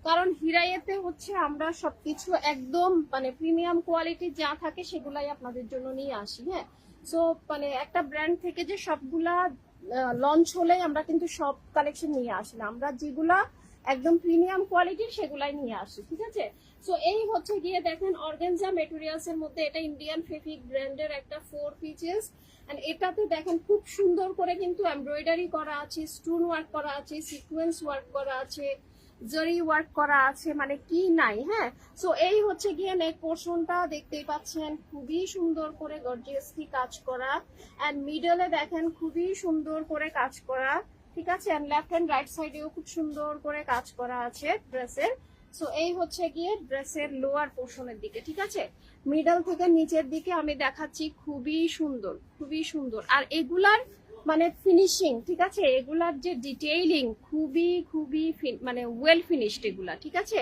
কারণ হিরাইয়েতে হচ্ছে আমরা সবকিছু একদম মানে প্রিমিয়াম কোয়ালিটির যা থাকে সেগুলাই আপনাদের জন্য নিয়ে আসি। হ্যাঁ, সো মানে একটা ব্র্যান্ড থেকে যে সবগুলা লঞ্চ হলে আমরা কিন্তু সব কালেকশন নিয়ে আসি না, আমরা যেগুলা একদম প্রিমিয়াম কোয়ালিটির সেগুলাই নিয়ে আসি। ঠিক আছে, সো এই হচ্ছে গিয়ে দেখেন অর্গানজা মেটেরিয়ালস এর মধ্যে এটা ইন্ডিয়ান ফেব্রিক ব্র্যান্ডের একটা 4 পিসেস। এন্ড এটাতে দেখেন খুব সুন্দর করে কিন্তু এমব্রয়ডারি করা আছে, স্টোন ওয়ার্ক করা আছে, সিকোয়েন্স ওয়ার্ক করা আছে, জরি ওয়ার্ক করা আছে, মানে কি নাই। হ্যাঁ, সো এই হচ্ছে গিয়ে নেক পোর্শনটা দেখতেই পাচ্ছেন, খুবই সুন্দর করে গর্জিয়াসলি কাজ করা। এন্ড মিডলে দেখেন খুবই সুন্দর করে কাজ করা। ঠিক আছে, এন্ড লেফট এন্ড রাইট সাইডেও খুব সুন্দর করে কাজ করা আছে ড্রেসের। সো এই হচ্ছে গিয়ে ড্রেসের লোয়ার পোর্শনের দিকে। ঠিক আছে, মিডল থেকে নিচের দিকে আমি দেখাচ্ছি, খুবই সুন্দর, খুবই সুন্দর। আর এগুলার মানে ফিনিশিং, ঠিক আছে, এগুলার যে ডিটেইলিং খুবই খুবই মানে ওয়েল ফিনিশড এগুলা। ঠিক আছে,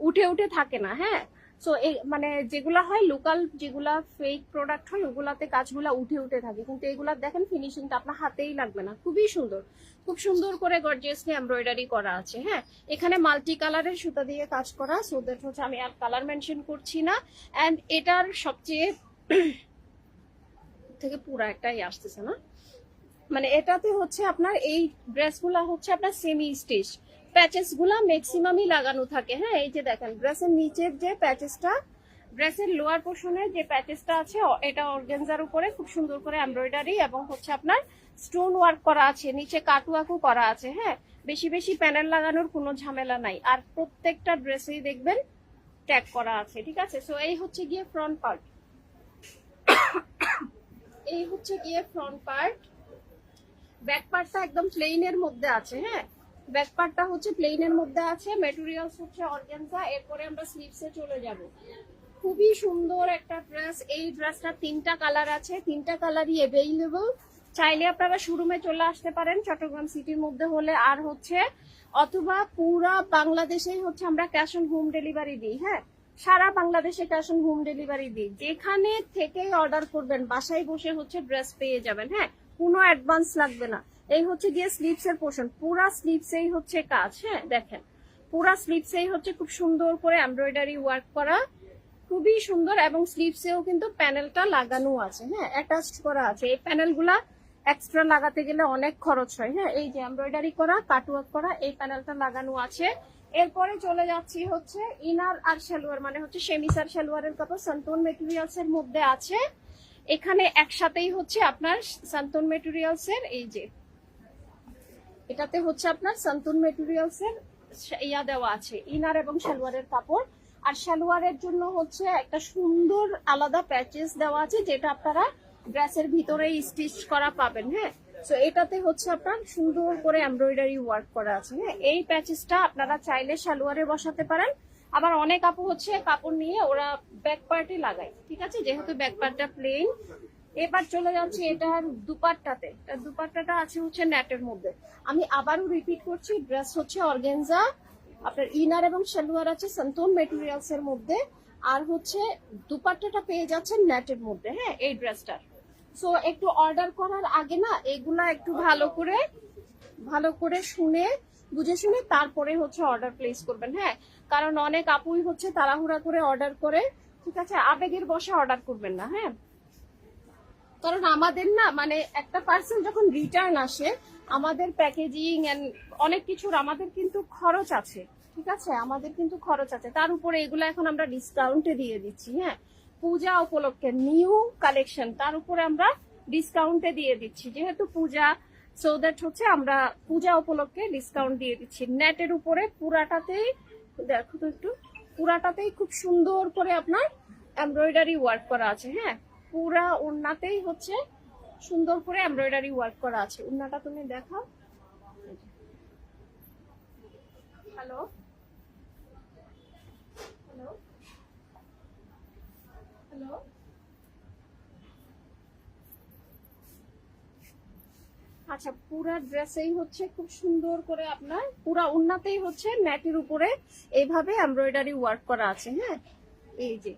উঠে উঠে থাকে না। হ্যাঁ, সো মানে যেগুলা হয় লোকাল, যেগুলা ফেক প্রোডাক্ট হয় ওগুলাতে কাজগুলা উঠে উঠে থাকে, কিন্তু এগুলা দেখেন ফিনিশিংটা আপনার হাতেই লাগবে না, খুবই সুন্দর, খুব সুন্দর করে গর্জিয়াসলি এমব্রয়ডারি করা আছে। হ্যাঁ, এখানে মাল্টি কালারের সুতা দিয়ে কাজ করা, সো দ্যাট হচ্ছে আমি আর কালার মেনশন করছি না। এন্ড এটার সবচেয়ে থেকে পুরা একটাই আসতেছে না, মানে এটাতে হচ্ছে আপনার এই ড্রেসগুলা হচ্ছে আপনার সেমি স্টিচ, প্যাচেস গুলা ম্যাক্সিমামই লাগানো থাকে। হ্যাঁ, এই যে দেখেন ড্রেসের নিচের যে প্যাচেসটা, ড্রেসের লোয়ার পোর্শনে যে প্যাচেসটা আছে এটা অর্গানজার উপরে খুব সুন্দর করে এমব্রয়ডারি এবং হচ্ছে আপনার স্টোন ওয়ার্ক করা আছে, নিচে কাটওয়ার্কও করা আছে। হ্যাঁ, বেশি বেশি প্যানেল লাগানোর কোনো ঝামেলা নাই। আর প্রত্যেকটা ড্রেসেই দেখবেন ট্যাগ করা আছে। ঠিক আছে, সো এই হচ্ছে গিয়ে ফ্রন্ট পার্ট, এই হচ্ছে গিয়ে ফ্রন্ট পার্ট। ব্যাক পার্টটা একদম প্লেইনের মধ্যে আছে। হ্যাঁ, ব্যাক পার্টটা হচ্ছে প্লেইনের মধ্যে আছে, ম্যাটেরিয়ালস হচ্ছে অর্গানজা। এরপরে আমরা স্লিভসে চলে যাব। খুবই সুন্দর একটা ড্রেস। এই ড্রেসটা 3টা কালার আছে, 3টা কালারই অ্যাভেলেবল। চাইলে আপনারা শোরুমে চলে আসতে পারেন চট্টগ্রাম সিটির মধ্যে হলে, আর হচ্ছে অথবা পুরা বাংলাদেশেই হচ্ছে আমরা ক্যাশ অন হোম ডেলিভারি দিই। হ্যাঁ, সারা বাংলাদেশে ক্যাশ অন হোম ডেলিভারি দিই, যেখানে থেকে অর্ডার করবেন বাসায় বসে হচ্ছে ড্রেস পেয়ে যাবেন। হ্যাঁ, কোনো অ্যাডভান্স লাগবে না। এই হচ্ছে গিয়ে স্লিভস এর পোর্শন, পুরা স্লিভসেই হচ্ছে কাজ। হ্যাঁ, দেখেন পুরা স্লিভসেই হচ্ছে খুব সুন্দর করে এমব্রয়ডারি ওয়ার্ক করা, খুবই সুন্দর। এবং স্লিভসেও কিন্তু প্যানেলটা লাগানো আছে। হ্যাঁ, অ্যাটাচড করা আছে। এই প্যানেলগুলা এক্সট্রা লাগাতে গেলে অনেক খরচ হয়। হ্যাঁ, এই যে এমব্রয়ডারি করা, কাটওয়ার্ক করা, এই প্যানেলটা লাগানো আছে। এরপরে চলে যাচ্ছি হচ্ছে ইনার আর সালোয়ার, মানে হচ্ছে সেমিস আর সালোয়ারের কাপড় সান্তন মেটেরিয়ালস এর মধ্যে আছে। এখানে একসাথেই হচ্ছে আপনার সান্তন মেটেরিয়ালস এর, এই যে এটাতে হচ্ছে আপনার সান্তন মেটেরিয়ালস এর ইয়া দেওয়া আছে, ইনার এবং সালোয়ারের কাপড়। আর সালোয়ারের জন্য হচ্ছে একটা সুন্দর আলাদা প্যাচেস দেওয়া আছে, যেটা আপনারা ড্রেসের ভিতরে স্টিচ করা পাবেন। হ্যাঁ, সো এটাতে হচ্ছে আপনার সুন্দর করে এমব্রয়ডারি ওয়ার্ক করা আছে। হ্যাঁ, এই প্যাচেসটা আপনারা চাইলে সালোয়ারে বসাতে পারেন। আবার অনেক আপু হচ্ছে কাপড় নিয়ে ওরা ব্যাক পার্টে লাগায়। ঠিক আছে, যেহেতু ব্যাক পার্টটা প্লেন। এবার চলে যাচ্ছি এটার দুপাট্টাতে। দুপাট্টাটা আছে হচ্ছে নেটের মধ্যে। আমি আবারও রিপিট করছি, ড্রেস হচ্ছে অর্গানজা, আপনার ইনার এবং সালোয়ার আছে সান্তন মেটেরিয়ালস এর মধ্যে, আর হচ্ছে দুপাট্টাটা পেয়ে যাচ্ছেন নেটের মধ্যে। হ্যাঁ, এই ড্রেসটার। সো একটু অর্ডার করার আগে না এগুলা একটু ভালো করে শুনে বুঝে শুনে তারপরে হচ্ছে অর্ডার প্লেস করবেন। হ্যাঁ, কারণ অনেক আপুই হচ্ছে তাড়াহুড়া করে অর্ডার করে। ঠিক আছে, আবেগের বশে অর্ডার করবেন না। হ্যাঁ, কারণ আমাদের না মানে একটা পার্সেল যখন রিটার্ন আসে, আমাদের প্যাকেজিং এন্ড অনেক কিছুর আমাদের কিন্তু খরচ আছে। ঠিক আছে, আমাদের কিন্তু খরচ আছে, তার উপরে এগুলো এখন আমরা ডিসকাউন্টে দিয়ে দিচ্ছি। হ্যাঁ, পূজা উপলক্ষে নিউ কালেকশন, তার উপরে আমরা ডিসকাউন্টে দিয়ে দিচ্ছি, যেহেতু পূজা, সো দ্যাট হচ্ছে আমরা পূজা উপলক্ষে ডিসকাউন্ট দিয়ে দিচ্ছি। নেটের উপরে পুরাটাতেই দেখো তো একটু, পুরাটাতেই খুব সুন্দর করে আপনার এমব্রয়ডারি ওয়ার্ক করা আছে। হ্যাঁ, পুরা ওড়নাতেই হচ্ছে সুন্দর করে এমব্রয়ডারি ওয়ার্ক করা আছে। ওড়নাটা তুমি দেখাও। হ্যালো হ্যালো হ্যালো, আচ্ছা, পুরা ড্রেসেই হচ্ছে খুব সুন্দর করে আপনার পুরা ওড়নাতেই হচ্ছে নেটের উপরে এইভাবে এমব্রয়ডারি ওয়ার্ক করা আছে। হ্যাঁ, এই যে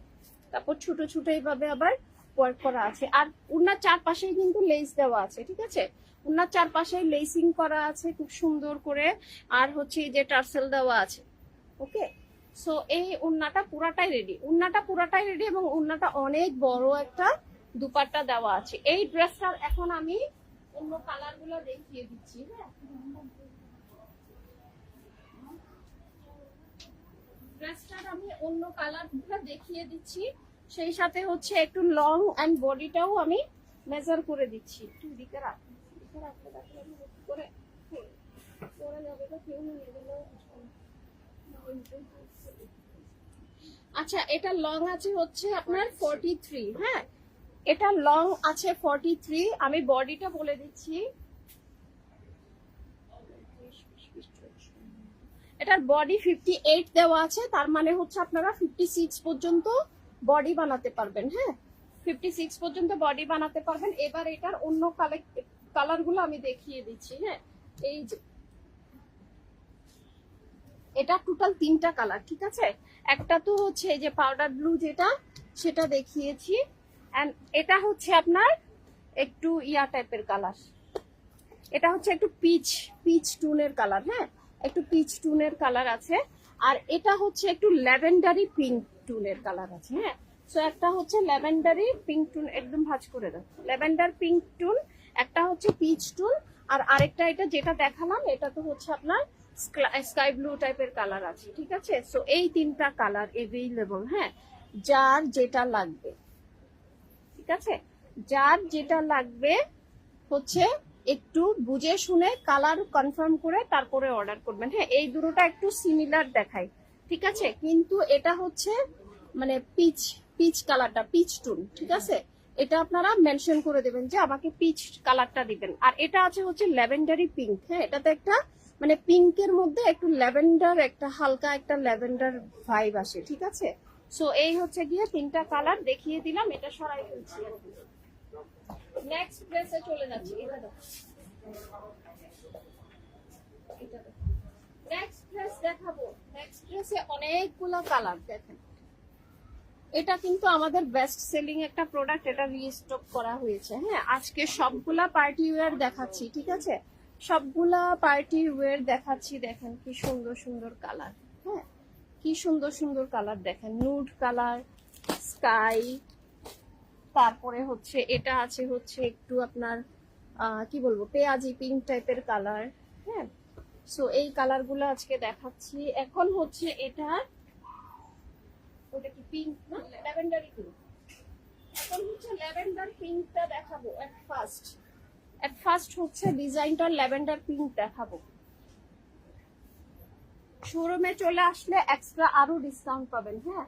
তারপর ছোট ছোট এইভাবে আবার ওয়ার্ক করা আছে। আর ওড়নার চারপাশেই কিন্তু লেস দেওয়া আছে। ঠিক আছে, ওড়নার চারপাশে লেসিং করা আছে খুব সুন্দর করে। আর হচ্ছে এই যে টার্সেল দেওয়া আছে, ওকে, সো এই ওড়নাটা পুরাটাই রেডি, ওড়নাটা পুরাটাই রেডি এবং ওড়নাটা অনেক বড় একটা দুপাট্টা দেওয়া আছে। এই ড্রেসটার এখন আমি অন্য কালার গুলো দেখিয়ে দিচ্ছি। হ্যাঁ, ড্রেসটার আমি অন্য কালার গুলো দেখিয়ে দিচ্ছি, সেই সাথে হচ্ছে একটু লং এন্ড বডিটাও আমি মেজার করে দিচ্ছি। একটু দিকে রাখতে রাখলে আমি করে করে যাবে তো কেউ নিয়ে গেলেও আচ্ছা, এটা লং আছে হচ্ছে আপনার 43। হ্যাঁ, এটা লং আছে 43। আমি বডিটা বলে দিচ্ছি, এটার বডি 58 দেওয়া আছে, তার মানে হচ্ছে আপনারা 56 পর্যন্ত বডি বানাতে পারবেন। হ্যাঁ, 56 পর্যন্ত বডি বানাতে পারবেন। এবার এটার অন্য কালার গুলো আমি দেখিয়ে দিচ্ছি। হ্যাঁ, এই যে এটা টোটাল 3টা কালার, ঠিক আছে। একটা তো হচ্ছে এই যে পাউডার ব্লু যেটা, সেটা দেখিয়েছি, এন্ড এটা হচ্ছে আপনার একটু ইয়া টাইপের কালার, এটা হচ্ছে একটু পিচ টুনের কালার। হ্যাঁ, একটু পিচ টুনের কালার আছে, আর এটা হচ্ছে একটু ল্যাভেন্ডারি পিঙ্ক টুনের কালার আছে। হ্যাঁ, সো একটা হচ্ছে ল্যাভেন্ডারি পিঙ্ক টুন, একদম ভাঁজ করে দাও, ল্যাভেন্ডার পিঙ্ক টুন, একটা হচ্ছে পিচ টুন, আর আরেকটা এটা যেটা দেখালাম এটা তো হচ্ছে আপনার স্কাই ব্লু টাইপের কালার আছে, ঠিক আছে। সো এই 3টা কালার এভেইলেবল। হ্যাঁ, যার যেটা লাগবে, ঠিক আছে, যার যেটা লাগবে হচ্ছে একটু বুঝে শুনে কালার কনফার্ম করে তারপরে অর্ডার করবেন। হ্যাঁ, এই দুটোটা একটু সিমিলার দেখায়, ঠিক আছে, কিন্তু এটা হচ্ছে মানে পিচ কালারটা, পিচ টুন, ঠিক আছে। এটা আপনারা মেনশন করে দেবেন যে আমাকে পিচ কালারটা দিবেন। আর এটা আছে হচ্ছে ল্যাভেন্ডারি পিঙ্ক। হ্যাঁ, এটাতে একটা মানে পিঙ্কের মধ্যে একটু ল্যাভেন্ডার, একটা হালকা একটা ল্যাভেন্ডার ভাইব আসে, ঠিক আছে। সো এই হচ্ছে গিয়ে 3টা কালার দেখিয়ে দিলাম, এটা সরাই ফেলছি। নেক্সট ড্রেসে চলে যাচ্ছি। এটা দেখো, নেক্সট ড্রেস দেখাবো। নেক্সট ড্রেসে অনেকগুলো কালার দেখেন। এটা কিন্তু আমাদের বেস্ট সেলিং একটা প্রোডাক্ট, এটা রিস্টক করা হয়েছে। হ্যাঁ, আজকে সবগুলা পার্টি ওয়্যার দেখাচ্ছি, ঠিক আছে, সবগুলা পার্টি ওয়্যার দেখাচ্ছি। দেখেন কি সুন্দর সুন্দর কালার। হ্যাঁ, কি সুন্দর সুন্দর কালার দেখেন, নুড কালার, স্কাই, তারপরে হচ্ছে এটা আছে হচ্ছে একটু আপনার কি বলবো পেঁয়াজি পিঙ্ক টাইপের কালার। হ্যাঁ, সো এই কালার গুলো আজকে দেখাচ্ছি। এখন হচ্ছে এটা ওটা কি পিঙ্ক না ল্যাভেন্ডারি পিঙ্ক, এখন হচ্ছে ল্যাভেন্ডার পিঙ্কটা দেখাবো। এট ফার্স্ট হচ্ছে ডিজাইনটা ল্যাভেন্ডার পিঙ্ক দেখাবো। শোরুমে চলে আসলে এক্সট্রা আরো ডিসকাউন্ট পাবেন। হ্যাঁ,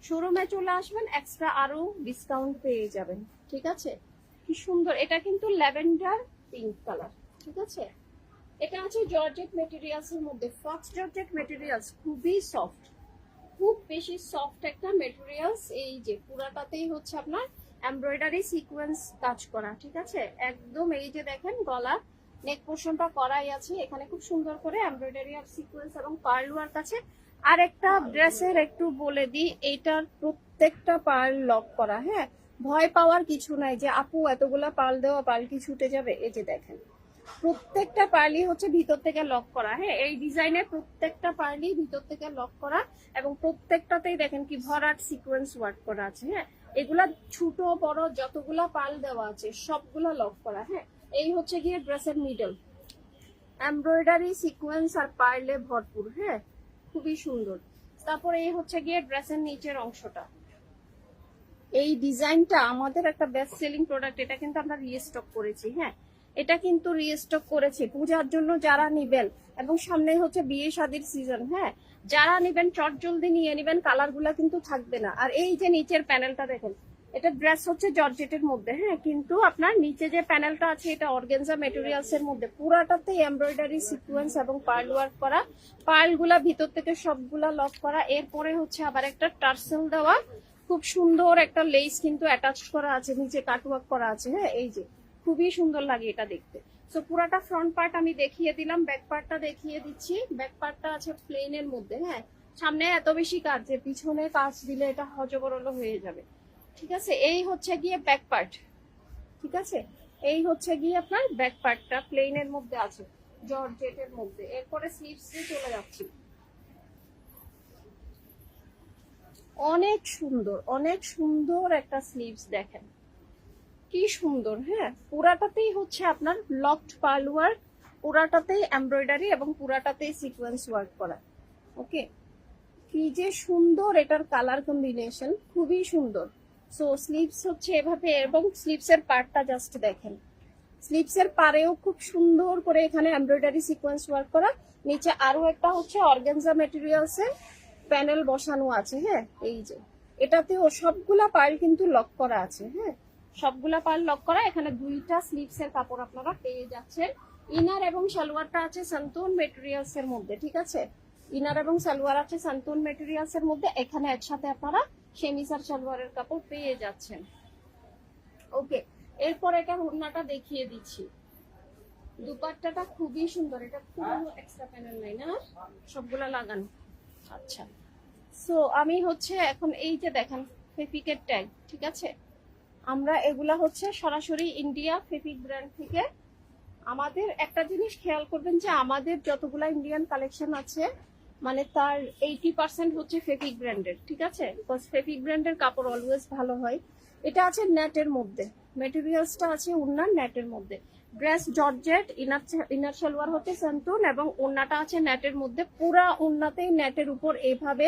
শোরুমে চলে আসবেন, এক্সট্রা আরো ডিসকাউন্ট পেয়ে যাবেন, ঠিক আছে। কি সুন্দর, এটা কিন্তু ল্যাভেন্ডার পিঙ্ক কালার, ঠিক আছে। এটা আছে জর্জেট মেটেরিয়ালস এর মধ্যে, ফক্স জর্জেট মেটেরিয়ালস, খুবই সফট, খুব বেশি সফট একটা মেটেরিয়ালস। এই যে পুরাটাতেই হচ্ছে আপনার এমব্রয়ডারি সিকোয়েন্স কাজ করা, ঠিক আছে, একদম। এই যে দেখেন গলা নেক পোর্শনটা করাই আছে, এখানে খুব সুন্দর করে এমব্রয়ডারি আর সিকোয়েন্স এবং পার্ল ওয়ার্ক আছে। আর একটা ড্রেসের একটু বলে দিই, এইটার প্রত্যেকটা পার্ল লক করা। হ্যাঁ, ভয় পাওয়ার কিছু নাই যে আপু এতগুলা পার্ল দেওয়া, পার্ল কি ছুটে যাবে। এই যে দেখেন প্রত্যেকটা পার্লি হচ্ছে ভিতর থেকে লক করা। হ্যাঁ, এই ডিজাইনের প্রত্যেকটা পার্লি ভিতর থেকে লক করা, এবং প্রত্যেকটাতেই দেখেন কি ভরাট সিকোয়েন্স ওয়ার্ক করা আছে। হ্যাঁ, এগুলা ছোট বড় যতগুলা পার্ল দেওয়া আছে সবগুলা লক করা। হ্যাঁ, এই হচ্ছে গিয়ে ড্রেসের মিডল, এমব্রয়ডারি সিকোয়েন্স আর পার্লে ভরপুর। হ্যাঁ, খুবই সুন্দর। তারপরে এই হচ্ছে গিয়ে ড্রেসের নিচের অংশটা। এই ডিজাইনটা আমাদের একটা বেস্ট সেলিং প্রোডাক্ট, এটা কিন্তু আমরা রিস্টক করেছি। হ্যাঁ, এটা কিন্তু রিস্টক করেছি পূজার জন্য যারা নিবেন, এবং সামনে হচ্ছে বিয়ে শাদীর সিজন। হ্যাঁ, যারা নিবেন চট জলদি নিয়ে নিবেন, কালার গুলা কিন্তু থাকবে না। আর এই যে নিচের প্যানেলটা দেখেন, এটা ড্রেস হচ্ছে জর্জেটের মধ্যে। হ্যাঁ, কিন্তু আপনার নিচে যে প্যানেলটা আছে এটা অর্গানজা মেটেরিয়ালস এর মধ্যে, পুরাটাতে এমব্রয়ডারি সিকোয়েন্স এবং পার্ল ওয়ার্ক করা, পার্ল গুলা ভিতর থেকে সবগুলা লক করা। এরপরে হচ্ছে আবার একটা টার্সেল দেওয়া, খুব সুন্দর একটা লেস কিন্তু অ্যাটাচ করা আছে, নিচে কাটওয়ার্ক করা আছে। হ্যাঁ, এই যে খুবই সুন্দর লাগে এটা দেখতে। সো পুরাটা ফ্রন্ট পার্ট আমি দেখিয়ে দিলাম, ব্যাক পার্টটা দেখিয়ে দিচ্ছি। ব্যাক পার্টটা আছে প্লেনের মধ্যে। হ্যাঁ, সামনে এত বেশি কাজ যে পিছনে কাজ দিলে এটা হজবরল হয়ে যাবে, ঠিক আছে। এই হচ্ছে গিয়ে ব্যাক পার্ট, ঠিক আছে, এই হচ্ছে গিয়ে আপনার ব্যাক পার্টটা প্লেনের মধ্যে আছে জর্জেটের মধ্যে। এরপরে স্লিভসে চলে যাচ্ছি। অনেক সুন্দর, অনেক সুন্দর একটা স্লিভস দেখেন কি সুন্দর। হ্যাঁ, পুরাটাতেই হচ্ছে আপনার লকড পার্ল ওয়ার্ক, পুরাটাতেই এমব্রয়ডারি এবং পুরাটাতেই সিকোয়েন্স ওয়ার্ক করা। ওকে, কি যে সুন্দর এটার কালার কম্বিনেশন, খুবই সুন্দর। সো স্লিভস হচ্ছে এভাবে, এবং স্লিভসের পার্টটা জাস্ট দেখেন, স্লিভসের পারেও খুব সুন্দর করে এখানে এমব্রয়ডারি সিকোয়েন্স ওয়ার্ক করা। নিচে আরো একটা হচ্ছে অর্গানজা ম্যাটেরিয়ালসের প্যানেল বসানো আছে। হ্যাঁ, এই যে এটাতেও সবগুলা পার্ল কিন্তু লক করা আছে। হ্যাঁ, সবগুলা পার্ল লক করা। এখানে দুইটা স্লিভসের কাপড় আপনারা পেয়ে যাচ্ছেন। ইনার এবং সালোয়ারটা আছে সান্তোন মেটেরিয়ালস এর মধ্যে, ঠিক আছে? ইনার এবং সালোয়ার আছে সান্তোন মেটেরিয়ালস এর মধ্যে। এখানে একসাথে আপনারা সেমিস আর সালোয়ারের কাপড় পেয়ে যাচ্ছেন। ওকে, এরপর এটা ওড়নাটা দেখিয়ে দিচ্ছি। দুপাট্টাটা খুবই সুন্দর, এটা কোনো এক্সট্রা প্যানেল নাই না, সবগুলা লাগানো। আচ্ছা, সো আমি হচ্ছে এখন এই যে দেখেন ফেফিকের ট্যাগ, ঠিক আছে? আমরা এগুলা হচ্ছে সরাসরি ইন্ডিয়া ফেফিক ব্র্যান্ড থেকে। আমাদের একটা জিনিস খেয়াল করবেন যে আমাদের যতগুলা ইন্ডিয়ান কালেকশন আছে মানে তার 80% হচ্ছে ফেফিক ব্র্যান্ডের, ঠিক আছে? বিকজ ফেফিক ব্র্যান্ডের কাপড় অলওয়েজ ভালো হয়। এটা আছে নেটের মধ্যে, মেটেরিয়ালসটা আছে ওড়নার নেটের মধ্যে। ড্রেস জর্জেট, ইনার সালোয়ার হচ্ছে সান্তোন এবং ওড়নাটা আছে নেটের মধ্যে। পুরা ওড়নাতেই নেটের উপর এইভাবে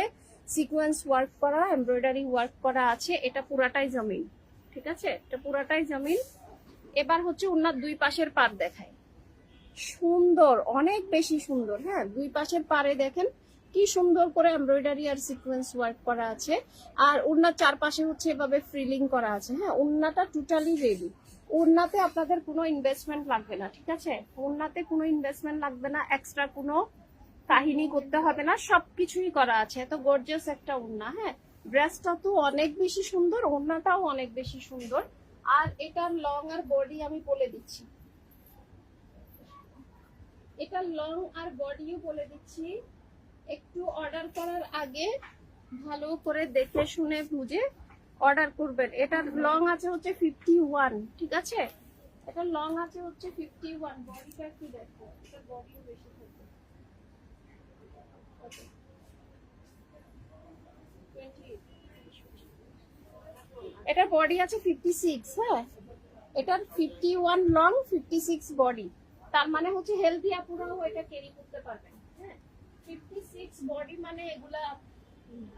সিকোয়েন্স ওয়ার্ক করা, এমব্রয়ডারি ওয়ার্ক করা আছে। এটা পুরাটাই জমিন, ঠিক আছে? এটা পুরাটাই জমিন। এবার হচ্ছে ওড়নার দুই পাশের পার দেখায়, সুন্দর, অনেক বেশি সুন্দর। হ্যাঁ, দুই পাশের পারে দেখেন কি সুন্দর করে এমব্রয়ডারি আর সিকোয়েন্স ওয়ার্ক করা আছে। আর ওড়নার চারপাশে হচ্ছে এভাবে ফ্রিলিং করা আছে। হ্যাঁ, ওড়নাটা টোটালি রেডি। ওড়নাতে আপনাদের কোনো ইনভেস্টমেন্ট লাগবে না, ঠিক আছে? ওড়নাতে কোনো ইনভেস্টমেন্ট লাগবে না, এক্সট্রা কোনো কাহিনী করতে হবে না, সবকিছুই করা আছে। এত গর্জিয়াস একটা ওড়না। হ্যাঁ, ড্রেসটা তো অনেক বেশি সুন্দর, ওড়নাটাও অনেক বেশি সুন্দর। আর এটার লং আর বডি আমি বলে দিচ্ছি, এটা লং আর বডিও বলে দিচ্ছি। একটু অর্ডার করার আগে ভালো করে দেখে শুনে বুঝে অর্ডার করবেন। এটার লং আছে হচ্ছে 51, ঠিক আছে? এটা লং আছে হচ্ছে 51। বডিটা একটু দেখো, এটা বডিও বেশি থাকে। এটা বডি আছে 56। হ্যাঁ, এটার 51 লং, 56 বডি। তার মানে হচ্ছে হেলদি আপুরাও এটা ক্যারি করতে পারবেন। হ্যাঁ, 56 বডি মানে এগুলা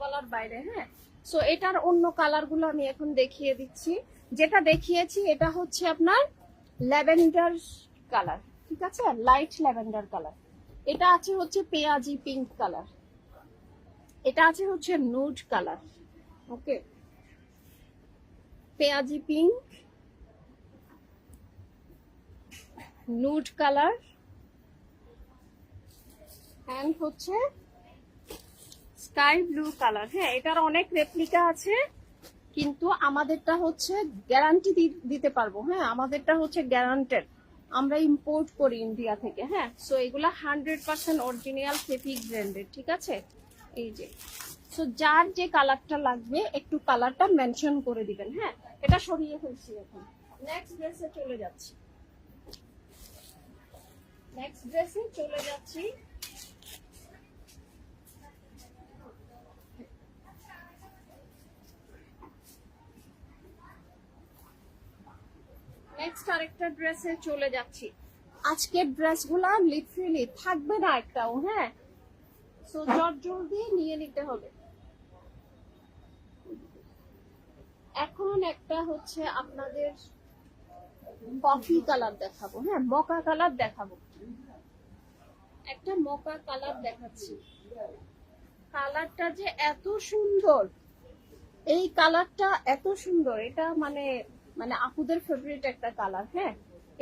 বলার বাইরে। হ্যাঁ, সো এটার অন্য কালার গুলো আমি এখন দেখিয়ে দিচ্ছি। যেটা দেখিয়েছি এটা হচ্ছে আপনার ল্যাভেন্ডার কালার, ঠিক আছে? Light lavender colour. এটা আছে হচ্ছে পেঁয়াজি পিঙ্ক কালার। এটা আছে হচ্ছে নুড কালার। ওকে, পেঁয়াজি পিঙ্ক, নুড কালার এন্ড হচ্ছে স্কাই ব্লু কালার। হ্যাঁ, এটার অনেক রেপ্লিকা আছে কিন্তু আমাদেরটা হচ্ছে গ্যারান্টি দিতে পারবো। হ্যাঁ, আমাদেরটা হচ্ছে গ্যারান্টেড, আমরা ইম্পোর্ট করি ইন্ডিয়া থেকে। হ্যাঁ, সো এগুলা 100% অরিজিনাল ফেফিক ব্র্যান্ডের, ঠিক আছে? এই যে, সো যার যে কালারটা লাগবে একটু কালারটা মেনশন করে দিবেন। হ্যাঁ, এটা সরিয়ে ফেলছি। এখন নেক্সট ড্রেসে চলে যাচ্ছি। নেক্সট ড্রেসে চলে যাচ্ছি। নেক্সট আরেকটা ড্রেসে চলে যাচ্ছি। আজকের ড্রেসগুলা লিটারেলি থাকবে না একটাও। হ্যাঁ, সো জলদি নিয়ে নিতে হবে। এখন একটা হচ্ছে আপনাদের কফি কালার দেখাবো। হ্যাঁ, মকা কালার দেখাবো। একটা মকা কালার দেখাচ্ছি। কালারটা যে এত সুন্দর, এই কালারটা এত সুন্দর, এটা মানে মানে আপুদের ফেভারিট একটা কালার। হ্যাঁ,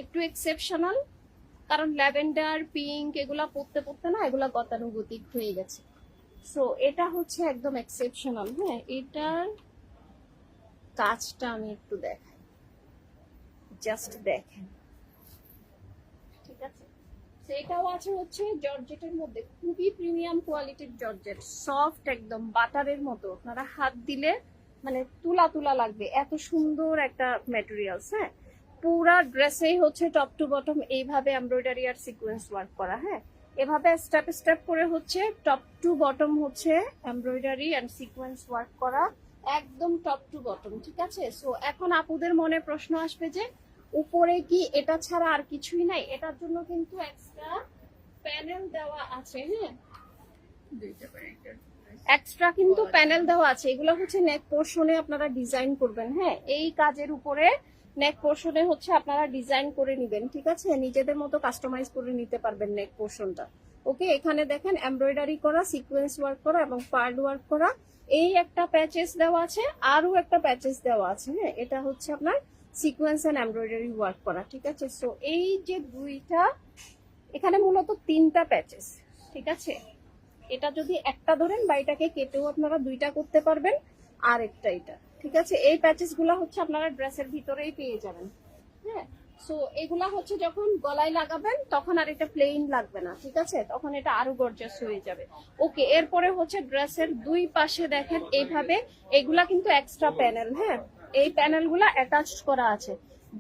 একটু এক্সেপশনাল, কারণ ল্যাভেন্ডার পিঙ্ক এগুলা পড়তে পড়তে না এগুলা গতানুগতিক হয়ে গেছে। সো এটা হচ্ছে একদম এক্সেপশনাল। হ্যাঁ, এটার কাজটা আমি একটু দেখাই, জাস্ট দেখেন, ঠিক আছে? সেটাও আছে হচ্ছে জর্জেটের মধ্যে, খুবই প্রিমিয়াম কোয়ালিটির জর্জেট, সফট একদম বাটারের মতো। আপনারা হাত দিলে মানে তুলা তুলা লাগবে, এত সুন্দর একটা ম্যাটেরিয়ালস। হ্যাঁ, পুরা ড্রেসেই হচ্ছে টপ টু বটম এইভাবে এমব্রয়ডারি আর সিকোয়েন্স ওয়ার্ক করা। হ্যাঁ, এভাবে স্টেপ স্টেপ করে হচ্ছে টপ টু বটম হচ্ছে এমব্রয়ডারি এন্ড সিকোয়েন্স ওয়ার্ক করা, একদম টপ টু বটম। ঠিক আছে, সো এখন আপুদের মনে প্রশ্ন আসবে যে উপরে কি এটা ছাড়া আর কিছুই নাই? এটার জন্য কিন্তু এক্সট্রা প্যানেল দেওয়া আছে। হ্যাঁ, এক্সট্রা কিন্তু প্যানেল দেওয়া আছে, এগুলো হচ্ছে নেক পোর্শনে আপনারা ডিজাইন করবেন। হ্যাঁ, এই কাজের উপরে নেক পোর্শনে হচ্ছে আপনারা ডিজাইন করে নেবেন। ঠিক আছে, নিজেদের মতো কাস্টমাইজ করে নিতে পারবেন নেক পোর্শনটা। ওকে, এখানে দেখেন এমব্রয়ডারি করা, সিকোয়েন্স ওয়ার্ক করা এবং পার্ল ওয়ার্ক করা। এই একটা প্যাচেস দেওয়া আছে, আরো একটা প্যাচেস দেওয়া আছে। হ্যাঁ, এটা হচ্ছে আপনার সিকোয়েন্স এন্ড এমব্রয়ডারি ওয়ার্ক করা। ঠিক আছে, সো এই যে দুইটা, এখানে মূলত তিনটা প্যাচেস। ঠিক আছে, এটা যদি একটা ধরেন বা এটাকে কেটেও আপনারা দুইটা করতে পারবেন, আর একটা এটা। ঠিক আছে, এই প্যাচেস গুলা হচ্ছে আপনারা ড্রেসের ভিতরেই পেয়ে যাবেন। হ্যাঁ, সো এগুলা হচ্ছে যখন গলায় লাগাবেন তখন আর এটা প্লেন লাগবে না। ঠিক আছে, তখন এটা আরো গর্জাস হয়ে যাবে। ওকে, এরপরে হচ্ছে ড্রেসের দুই পাশে দেখেন এইভাবে, এগুলা কিন্তু এক্সট্রা প্যানেল। হ্যাঁ, এই প্যানেল গুলা অ্যাটাচ করা আছে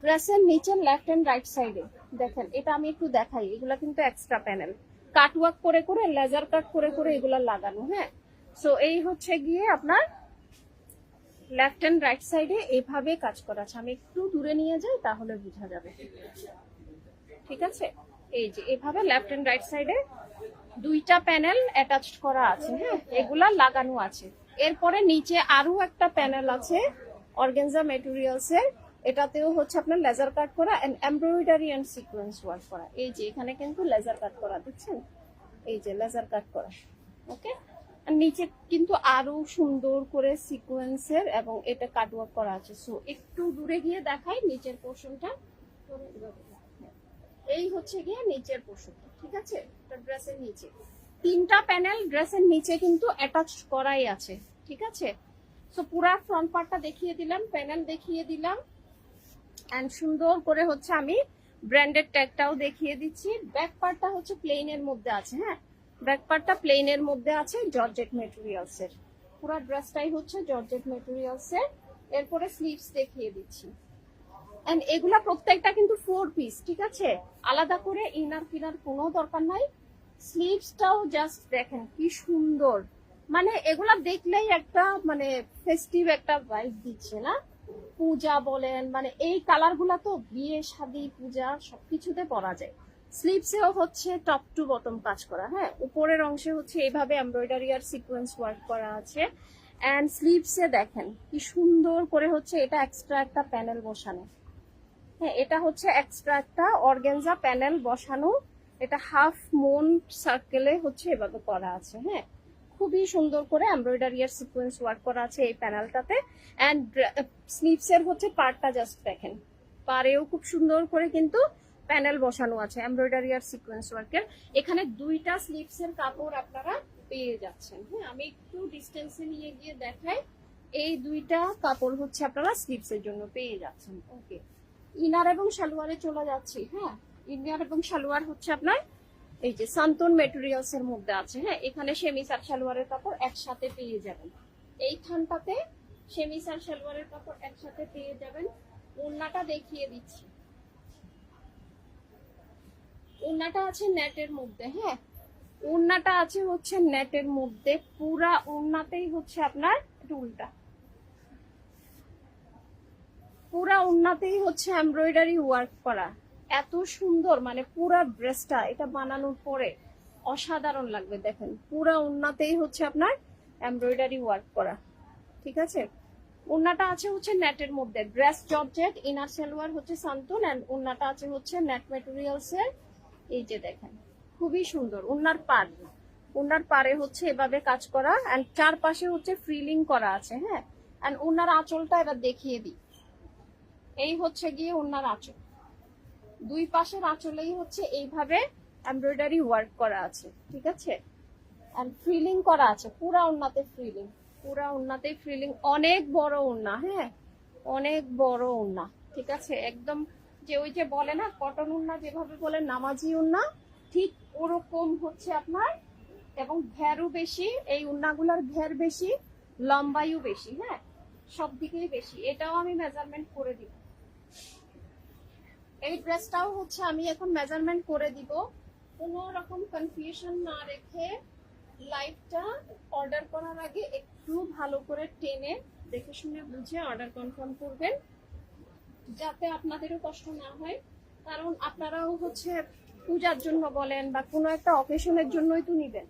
ড্রেসের নিচে লেফট এন্ড রাইট সাইডে। দেখেন, এটা আমি একটু দেখাই, এগুলা কিন্তু এক্সট্রা প্যানেল, কাটওয়ার্ক করে করে, লেজার কাট করে করে এগুলা লাগানো। হ্যাঁ, সো এই হচ্ছে গিয়ে আপনার লেফট এন্ড রাইট সাইডে এইভাবে কাজ করা আছে। আমি একটু দূরে নিয়ে যাই তাহলে বোঝা যাবে। ঠিক আছে, এই যে এভাবে লেফট এন্ড রাইট সাইডে দুইটা প্যানেল অ্যাটাচড করা আছে। হ্যাঁ, এগুলা লাগানো আছে। এরপরে নিচে আরো একটা প্যানেল আছে অর্গানজা ম্যাটেরিয়ালস এর, এটাতেও হচ্ছে আপনার লেজার কাট করা and embroidery and sequence work করা। এই যে এখানে কিন্তু লেজার কাট করা, দেখছেন, এই যে লেজার কাট করা। ওকে, আর নিচে কিন্তু আরো সুন্দর করে সিকোয়েন্সের এবং এটা কাটওয়ার্ক করা আছে। সো একটু দূরে গিয়ে দেখাই নিচের পোর্শনটা। এই হচ্ছে গিয়ে নিচের পোর্শনটা। ঠিক আছে, এটা ড্রেসের নিচে তিনটা প্যানেল ড্রেসের নিচে কিন্তু অ্যাটাচ করাই আছে। ঠিক আছে, সো পুরা ফ্রন্ট পার্টটা দেখিয়ে দিলাম, প্যানেল দেখিয়ে দিলাম, এন্ড সুন্দর করে হচ্ছে আমি ব্র্যান্ডেড ট্যাগটাও দেখিয়ে দিচ্ছি। ব্যাক পার্টটা হচ্ছে প্লেনের মধ্যে আছে। হ্যাঁ, ব্যাক পার্টটা প্লেনের মধ্যে আছে জর্জেট মেটেরিয়ালস এর, পুরো ড্রেসটাই হচ্ছে জর্জেট মেটেরিয়ালস এর। এরপরে স্লিভস দেখিয়ে দিচ্ছি, এন্ড এগুলা প্রত্যেকটা কিন্তু 4 পিস। ঠিক আছে, আলাদা করে ইনার ফিনার কোনো দরকার নাই। স্লিভসটাও জাস্ট দেখেন কি সুন্দর, মানে এগুলা দেখলেই একটা মানে ফেস্টিভ একটা ভাইব দিচ্ছে না? পূজা বলেন, মানে এই কালার গুলা তো বিয়ে শাদী পূজা সবকিছুতে পরা যায়। স্লিভসেও হচ্ছে টপ টু বটম কাজ করা। হ্যাঁ, উপরের অংশে হচ্ছে এইভাবে এমব্রয়ডারি আর সিকোয়েন্স ওয়ার্ক করা আছে। এন্ড স্লিভসে দেখেন কি সুন্দর করে হচ্ছে এটা এক্সট্রা একটা প্যানেল বসানো। হ্যাঁ, এটা হচ্ছে এক্সট্রা একটা অর্গানজা প্যানেল বসানো, এটা হাফ মুন সার্কেলে হচ্ছে এভাবে করা আছে। হ্যাঁ, খুবই সুন্দর করে এমব্রয়ডারি আর সিকোয়েন্স ওয়ার্ক করা আছে এই প্যানেলটাতে। এন্ড স্লিভস এর হচ্ছে পার্টটা জাস্ট দেখেন, পারেও খুব সুন্দর করে কিন্তু প্যানেল বসানো আছে এমব্রয়ডারি আর সিকোয়েন্স ওয়ার্কের। এখানে দুইটা স্লিভস এর কাপড় আপনারা পেয়ে যাচ্ছেন। হ্যাঁ, আমি একটু ডিস্টেন্সে নিয়ে গিয়ে দেখাই, এই দুইটা কাপড় হচ্ছে আপনারা স্লিভস এর জন্য পেয়ে যাচ্ছেন। ওকে, ইনার এবং সালোয়ারে চলে যাচ্ছি। হ্যাঁ, ইনার এবং সালোয়ার হচ্ছে আপনার এই যে সান্তন মেটেরিয়ালস এর মধ্যে আছে। হ্যাঁ, এখানে সেমিস আর সালোয়ারের কাপড় একসাথে পেয়ে যাবেন, এইখানটাতে সেমিস আর সালোয়ারের কাপড় একসাথে পেয়ে যাবেন। ওড়নাটা দেখিয়ে দিচ্ছি, ওড়নাটা আছে নেটের মধ্যে। হ্যাঁ, ওড়নাটা আছে হচ্ছে নেটের মধ্যে, পুরা ওড়নাতেই হচ্ছে আপনার একটু উল্টা, পুরা ওড়নাতেই হচ্ছে এমব্রয়ডারি ওয়ার্ক করা। এত সুন্দর, মানে পুরা ড্রেসটা এটা বানানোর পরে অসাধারণ লাগবে। দেখেন, পুরা ওড়নাতেই হচ্ছে আপনার এমব্রয়ডারি ওয়ার্ক করা। ঠিক আছে, ওড়নাটা আছে হচ্ছে নেটের মধ্যে, ড্রেস জর্জেট, ইনার সালোয়ার হচ্ছে সান্তন, এন্ড ওড়নাটা আছে হচ্ছে নেট ম্যাটেরিয়ালস এর। এই যে দেখেন খুবই সুন্দর ওড়নার পার, ওড়নার পারে হচ্ছে এভাবে কাজ করা, এন্ড চারপাশে হচ্ছে ফ্রিলিং করা আছে। হ্যাঁ, এন্ড ওড়নার আঁচলটা এবার দেখিয়ে দিই, এই হচ্ছে গিয়ে ওড়নার আঁচল, দুই পাশের আঁচলেই হচ্ছে এইভাবে এমব্রয়ডারি ওয়ার্ক করা আছে। ঠিক আছে, এন্ড ফ্রিলিং করা আছে পুরা ওড়নাতে, ফ্রিলিং পুরা ওড়নাতে ফ্রিলিং, অনেক বড় ওড়না। হ্যাঁ, অনেক বড় ওড়না। ঠিক আছে, একদম যে ওই যে বলে না কটন ওড়না যেভাবে বলে নামাজি ওড়না, ঠিক ওরকম হচ্ছে আপনার, এবং ঘেরও বেশি, এই ওড়নাগুলোর ঘের বেশি, লম্বাইও বেশি। হ্যাঁ, সব দিকেই বেশি। এটাও আমি মেজারমেন্ট করে দিব, এই ড্রেসটাও হচ্ছে আমি এখন মেজারমেন্ট করে দিব। কোনো রকম কনফিউশন না রেখে লাইভটা অর্ডার করার আগে একটু ভালো করে টেনে দেখে শুনে বুঝে অর্ডার কনফার্ম করবেন, যাতে আপনাদেরও কষ্ট না হয়। কারণ আপনারাও হচ্ছে পূজার জন্য বলেন বা কোনো একটা অকেশনের জন্যই তো নিবেন।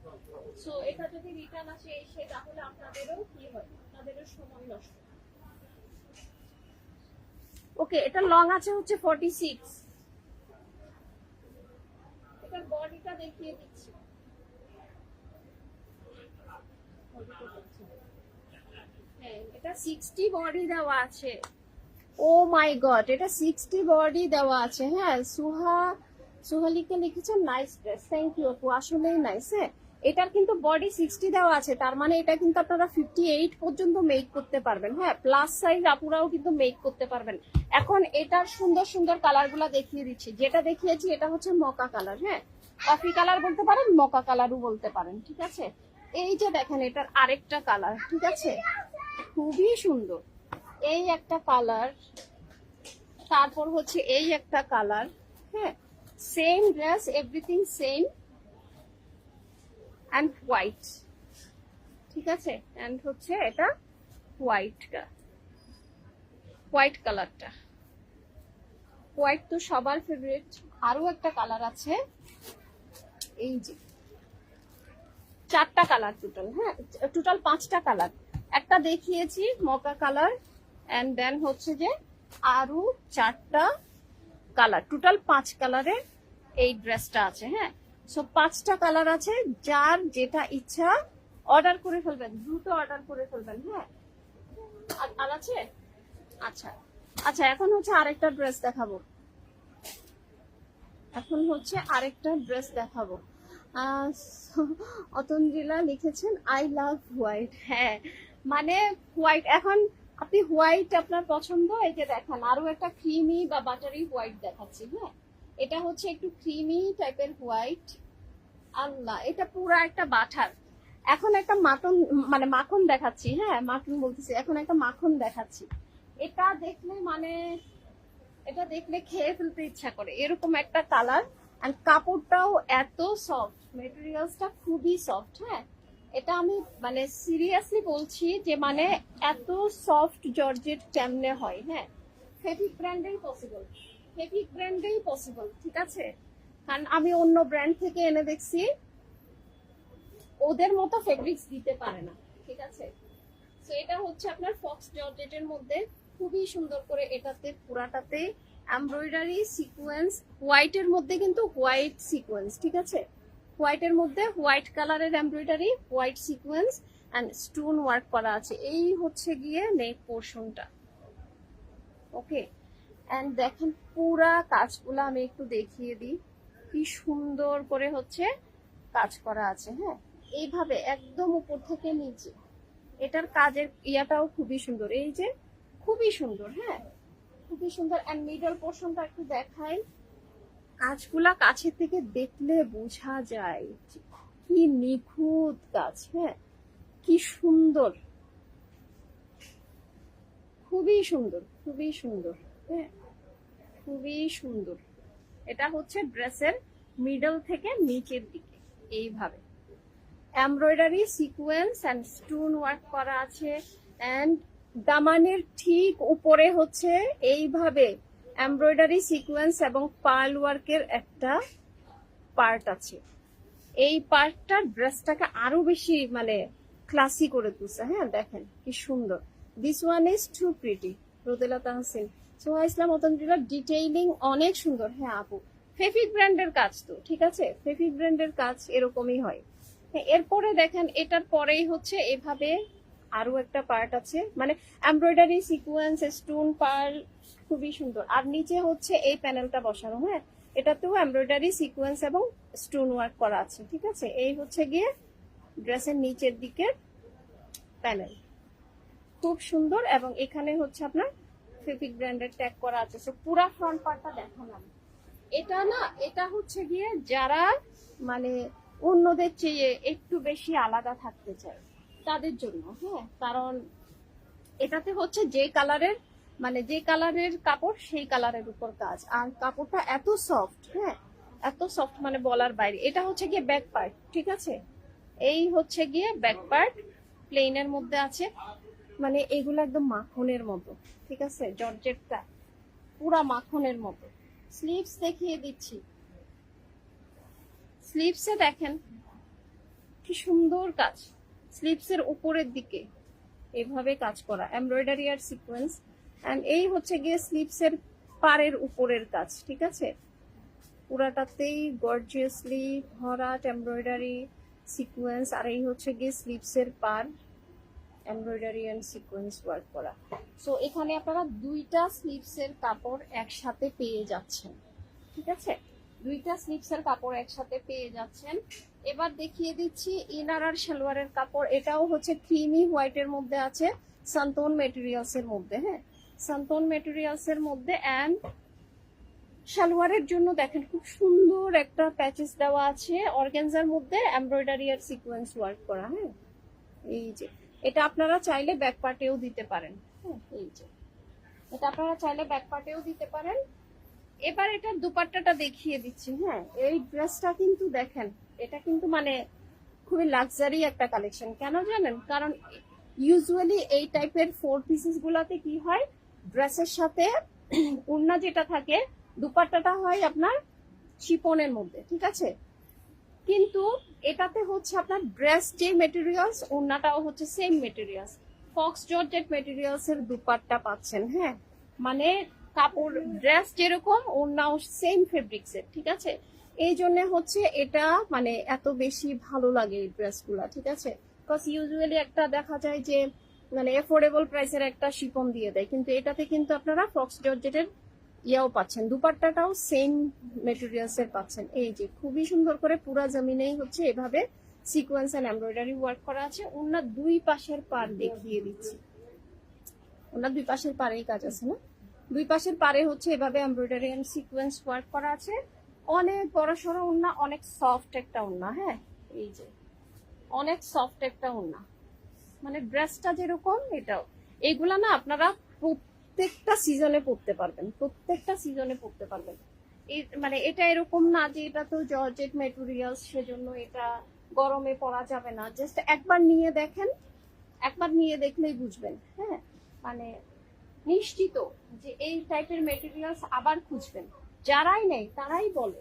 সো এটা যদি রিটার্ন আসে এসে, তাহলে আপনাদেরও কি হয়, আপনাদেরও সময় নষ্ট। ওকে, এটা লং আছে হচ্ছে 46। এটার বডিটা দেখিয়ে দিচ্ছি। হ্যাঁ, এটা 60 বডি দেওয়া আছে। ও মাই গড, এটা 60 বডি দেওয়া আছে। হ্যাঁ, সুহালিকে লিখেছেন নাইস ড্রেস, থ্যাংক ইউ আপু, আসলেই নাইস। হ্যাঁ, এটার কিন্তু বডি 60 দেওয়া আছে, তার মানে এটা কিন্তু আপনারা 58 পর্যন্ত মেক করতে পারবেন। হ্যাঁ, প্লাস সাইজ আপুরাও কিন্তু মেক করতে পারবেন। এখন এটার সুন্দর সুন্দর কালার গুলা দেখিয়ে দিচ্ছি। যেটা দেখিয়েছি এটা হচ্ছে মকা কালার। হ্যাঁ, কফি কালার বলতে পারেন, মকা কালারও বলতে পারেন, ঠিক আছে। এই যে দেখেন, এটার আরেকটা কালার, ঠিক আছে, খুবই সুন্দর। এই একটা কালার, তারপর হচ্ছে এই একটা কালার। হ্যাঁ, same dress, everything same, and white, ঠিক আছে। অ্যান্ড হচ্ছে এটা হোয়াইট কালারটা, হোয়াইট তো সবার ফেভারিট। আরো একটা কালার আছে, এই যে 4টা কালার টোটাল। হ্যাঁ, টোটাল 5টা কালার। একটা দেখিয়েছি মকা কালার, এন্ড দেন হচ্ছে যে আরো 4টা কালার, টোটাল 5 কালারের এই ড্রেসটা আছে। হ্যাঁ, সো 5টা কালার আছে, যার যেটা ইচ্ছা অর্ডার করে ফেলবেন, দ্রুত অর্ডার করে ফেলবেন। হ্যাঁ, আর আছে। আচ্ছা আচ্ছা, এখন হচ্ছে আরেকটা ড্রেস দেখাবো। অতঞ্জিলা লিখেছেন আই লাভ হোয়াইট। হ্যাঁ, মানে হোয়াইট, এখন আপনি হোয়াইট আপনার পছন্দ। এই যে দেখেন, আরো একটা ক্রিমি বা বাটারি হোয়াইট দেখাচ্ছি। হ্যাঁ, এটা হচ্ছে একটু ক্রিমি টাইপের হোয়াইট। আল্লাহ, এটা পুরো একটা বাটার। এখন একটা মাখন দেখাচ্ছি। হ্যাঁ, মাখন বলতেছি, এখন একটা মাখন দেখাচ্ছি। এটা দেখলে মানে, এটা দেখলে খেয়ে ফেলতে ইচ্ছা করে, এরকম একটা কালার। এন্ড কাপড়টাও এত সফট, মেটেরিয়ালসটা খুবই সফট। হ্যাঁ, এটা আমি মানে সিরিয়াসলি বলছি যে মানে এত সফট জর্জেট কেমনে হয়। হ্যাঁ, ফেব্রিক ব্র্যান্ডেই পসিবল, ঠিক আছে। কারণ আমি অন্য ব্র্যান্ড থেকে এনে দেখছি, ওদের মতো ফেব্রিক্স দিতে পারে না, ঠিক আছে। তো এটা হচ্ছে আপনার ফক্স জর্জেটের মধ্যে, খুবই সুন্দর করে এটাতে পুরাটাতে এমব্রয়ডারি সিকোয়েন্স, হোয়াইটের মধ্যে কিন্তু হোয়াইট সিকোয়েন্স, ঠিক আছে। হোয়াইটের মধ্যে হোয়াইট কালারের embroidery, white sequence and stone work করা আছে। এই হচ্ছে গিয়ে নেক পোর্শনটা। ওকে, এন্ড দেখেন পুরা কাজগুলো আমি একটু দেখিয়ে দিই, কি সুন্দর করে হচ্ছে কাজ করা আছে। হ্যাঁ, এইভাবে একদম উপর থেকে নিচে, এটার কাজের ইয়াটাও খুবই সুন্দর, এই যে খুবই সুন্দর। হ্যাঁ, খুবই সুন্দর। এন্ড মিডল পোর্শনটা একটু দেখাই, কাজগুলা কাছে থেকে দেখলে বোঝা যায় কি নিখুঁত কাজ। হ্যাঁ, কি সুন্দর, খুবই সুন্দর। হ্যাঁ, খুবই সুন্দর। এটা হচ্ছে ড্রেসের মিডল থেকে নিচের দিকে এইভাবে embroidery sequence and stone work করা আছে। এন্ড দামানের ঠিক উপরে হচ্ছে এইভাবে এমব্রয়ডারি সিকোয়েন্স এবং পার্ল ওয়ার্কের একটা পার্ট আছে। এই পার্টটা ড্রেসটাকে আরো বেশি মানে ক্লাসি করে তুলছে। হ্যাঁ, দেখেন কি সুন্দর। This one is too pretty. Rodela Tahsin, Soha Islam অতন্ত্রীরা ডিটেইলিং অনেক সুন্দর। হ্যাঁ আপু, ফেফিক ব্র্যান্ডের কাজ তো, ঠিক আছে, ফেফিক ব্র্যান্ডের কাজ এরকমই হয়। এরপরে দেখেন, এটার পরেই হচ্ছে এভাবে আরো একটা পার্ট আছে, মানে এমব্রয়ডারি সিকোয়েন্স স্টোন পার্ল, খুবই সুন্দর। আর নিচে হচ্ছে এই প্যানেলটা বসানো। হ্যাঁ, এটাতেও এমব্রয়ডারি সিকোয়েন্স এবং স্টোন ওয়ার্ক করা আছে, ঠিক আছে। এই হচ্ছে গিয়ে ড্রেসের নিচের দিকের প্যানেল, খুব সুন্দর। এবং এখানে হচ্ছে আপনার ফেফিক ব্র্যান্ডের ট্যাগ করা আছে। সো পুরা ফ্রন্ট পার্টটা দেখালাম। এটা না, এটা হচ্ছে গিয়ে যারা মানে অন্যদের চেয়ে একটু বেশি আলাদা থাকতে চায় তাদের জন্য। হ্যাঁ, কারণ এটাতে হচ্ছে যে কালারের কাপড় সেই কালারের উপর কাজ, আর কাপড়টা এত সফট। হ্যাঁ, এত সফট মানে বলার বাইরে। এটা হচ্ছে গিয়ে ব্যাক পার্ট, ঠিক আছে? এই হচ্ছে গিয়ে ব্যাক পার্ট, প্লেনের মধ্যে আছে, মানে এগুলো একদম মাখনের মতো, ঠিক আছে? জর্জেটটা পুরা মাখনের মতো। স্লিভস দেখিয়ে দিচ্ছি, স্লিভসে দেখেন কি সুন্দর কাজ, স্লিভসের উপরের দিকে এভাবে কাজ করা এমব্রয়ডারি আর সিকোয়েন্স। এন্ড এই হচ্ছে গিয়ে স্লিভসের পাড়ের উপরের কাজ, ঠিক আছে? পুরাটাতেই গর্জিয়াসলি ভরাট এমব্রয়ডারি সিকোয়েন্স, আর এই হচ্ছে গিয়ে স্লিভসের পাড় এমব্রয়ডারি এন্ড সিকোয়েন্স ওয়ার্ক করা। সো এখানে আপনারা দুইটা স্লিভসের কাপড় একসাথে পেয়ে যাচ্ছেন, ঠিক আছে? দুইটা স্লিভসের কাপড় একসাথে পেয়ে যাচ্ছেন। এবার দেখিয়ে দিচ্ছি ইনার আর সালোয়ারের কাপড়। এটাও হচ্ছে ক্রিমি হোয়াইটের মধ্যে আছে, সান্তন মেটেরিয়ালস এর মধ্যে। হ্যাঁ, সান্তন মেটেরিয়ালস এর মধ্যে। এন্ড সালোয়ারের জন্য দেখেন খুব সুন্দর একটা প্যাচেস দেওয়া আছে অর্গানজার মধ্যে, এমব্রয়ডারি আর সিকোয়েন্স ওয়ার্ক করা। হ্যাঁ, এই যে এটা আপনারা চাইলে ব্যাক পার্টেও দিতে পারেন। হ্যাঁ, এই যে এটা আপনারা চাইলে ব্যাক পার্টেও দিতে পারেন। এবার এটার দুপাট্টাটা দেখিয়ে দিচ্ছি। হ্যাঁ, এই ড্রেসটা কিন্তু দেখেন, এটা কিন্তু মানে খুবই লাক্সারি একটা কালেকশন। কেন জানেন? কারণ ইউজুয়ালি এই টাইপের 4 পিসেস গুলাতে কি হয়, ড্রেসের সাথে ওড়না যেটা থাকে, দুপাট্টাটা হয় আপনার শিপনের মধ্যে, ঠিক আছে? কিন্তু এটাতে হচ্ছে আপনার ড্রেস যে মেটেরিয়ালস, ওড়নাটাও হচ্ছে same materials, Fox georgette materials এর দুপাট্টা পাচ্ছেন। হ্যাঁ, মানে কাপড় ড্রেস যেরকম ওড়নাও সেম ফেব্রিক্স এর, ঠিক আছে? এই জন্য হচ্ছে এটা মানে এত বেশি ভালো লাগে এই ড্রেসগুলা, ঠিক আছে? বিকজ ইউজুয়ালি একটা দেখা যায় যে মানে এফোর্ডেবল প্রাইসের একটা শিপন দিয়ে দেয়, কিন্তু এটাতে কিন্তু আপনারা ফক্স জর্জেটের ইয়াও পাচ্ছেন, দুপাট্টাটাও সেম মেটেরিয়ালস এর পাচ্ছেন। এই যে খুবই সুন্দর করে পুরা জমিনেই হচ্ছে এভাবে সিকোয়েন্স এন্ড এমব্রয়ডারি ওয়ার্ক করা আছে। ওনার দুই পাশের পার দেখিয়ে দিচ্ছি, ওনার দুই পাশের পারেই কাজ আছে না, দুই পাশের পারে হচ্ছে এভাবে এমব্রয়ডারি এন্ড সিকোয়েন্স ওয়ার্ক করা আছে। অনেক বড় সড়ো ওড়না, অনেক সফট একটা ওড়না। হ্যাঁ, এই যে অনেক সফট একটা ওড়না, মানে ড্রেসটা যেরকম এটাও। এগুলা না আপনারা প্রত্যেকটা সিজনে পরতে পারবেন, প্রত্যেকটা সিজনে পরতে পারবেন। এই মানে এটা এরকম না যে এটা তো জর্জেট মেটেরিয়ালস সেজন্য এটা গরমে পরা যাবে না। জাস্ট একবার নিয়ে দেখেন, একবার নিয়ে দেখলেই বুঝবেন। হ্যাঁ, মানে নিশ্চিত যে এই টাইপের মেটেরিয়ালস আবার খুঁজবেন। যারাই নেই তারাই বলে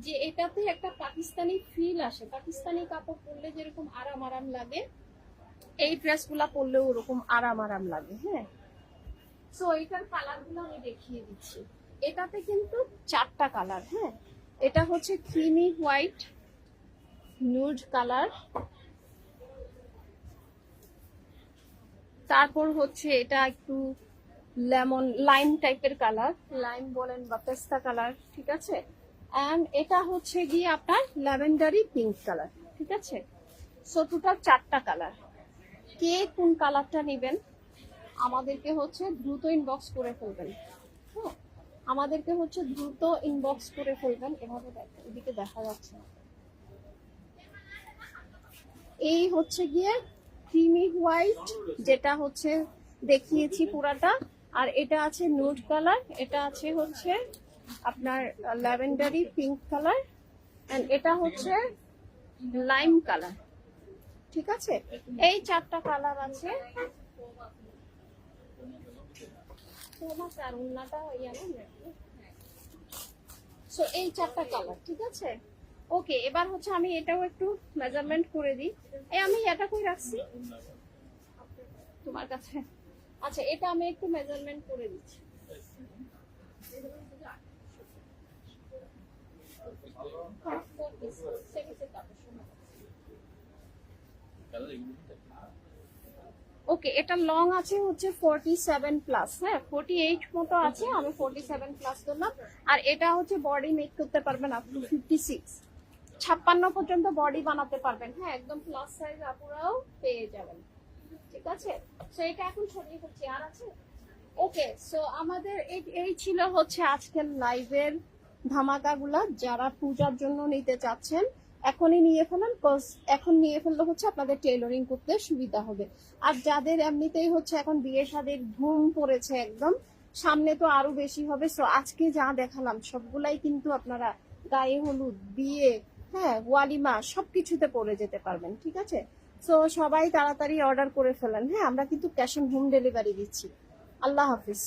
যে এটাতে একটা পাকিস্তানি ফিল আসে, পাকিস্তানি কাপড় পরলে যেরকম আরাম আরাম লাগে, এই ড্রেসগুলা পরলেও ওরকম আরাম আরাম লাগে। হ্যাঁ, সো এটার কালারগুলো আমি দেখিয়ে দিচ্ছি। এটাতে কিন্তু 4টা কালার। হ্যাঁ, এটা হচ্ছে ক্রিমি হোয়াইট, নুড কালার, তারপর হচ্ছে এটা একটু লেমন লাইম টাইপের কালার, লাইম বলেন বা পেস্তা কালার, ঠিক আছে? এন্ড এটা হচ্ছে গিয়ে আপনার ল্যাভেন্ডারি পিঙ্ক কালার, ঠিক আছে? সো টোটাল 4টা কালার। কে কোন কালারটা নেবেন আমাদেরকে হচ্ছে দ্রুত ইনবক্স করে ফেলবেন। হ্যাঁ, আমাদেরকে হচ্ছে দ্রুত ইনবক্স করে ফেলবেন। এভাবে দেখেন, এদিকে দেখা যাচ্ছে না। এই হচ্ছে গিয়ে ক্রিমি হোয়াইট, যেটা হচ্ছে দেখিয়েছি পুরাটা, আর এটা আছে নুড কালার, এটা আছে হচ্ছে আপনার ল্যাভেন্ডারি পিঙ্ক কালার, এন্ড এটা হচ্ছে লাইম কালার, ঠিক আছে? এই 4টা কালার আছে। সো এই 4টা কালার, ঠিক আছে? ওকে, এবার হচ্ছে আমি এটাও একটু মেজারমেন্ট করে দিই। আমি এটা কই রাখছি তোমার কাছে? আচ্ছা, এটা আমি একটু মেজারমেন্ট করে দিচ্ছি। ওকে, এটা লং আছে হচ্ছে 47 প্লাস। হ্যাঁ, 48 মতো আছে, আমি 47 প্লাস করলাম। আর এটা হচ্ছে বডি মেক করতে পারবেন আপ টু 56, 56 পর্যন্ত বডি বানাতে পারবেন। হ্যাঁ, একদম প্লাস সাইজ আপুরাও পেয়ে যাবেন, ঠিক আছে? সো এটা এখন ছড়িয়ে হচ্ছে আর আছে। ওকে, সো আমাদের এই ছিল হচ্ছে আজকের লাইভের ধামাকাগুলা। যারা পূজার জন্য নিতে চাচ্ছেন এখনই নিয়ে ফেলেন, এখন নিয়ে ফেললে হচ্ছে আপনাদের টেইলরিং করতে সুবিধা হবে। আর যাদের এমনিতেই হচ্ছে এখন বিয়ে শাদীর ধুম পড়েছে একদম, সামনে তো আরো বেশি হবে। সো আজকে যা দেখালাম সবগুলাই কিন্তু আপনারা গায়ে হলুদ, বিয়ে, হ্যাঁ ওয়ালিমা সবকিছুতে পরে যেতে পারবেন, ঠিক আছে? সো সবাই তাড়াতাড়ি অর্ডার করে ফেলেন, হ্যাঁ আমরা কিন্তু ক্যাশ অন হোম ডেলিভারি দিচ্ছি। আল্লাহ হাফিজ।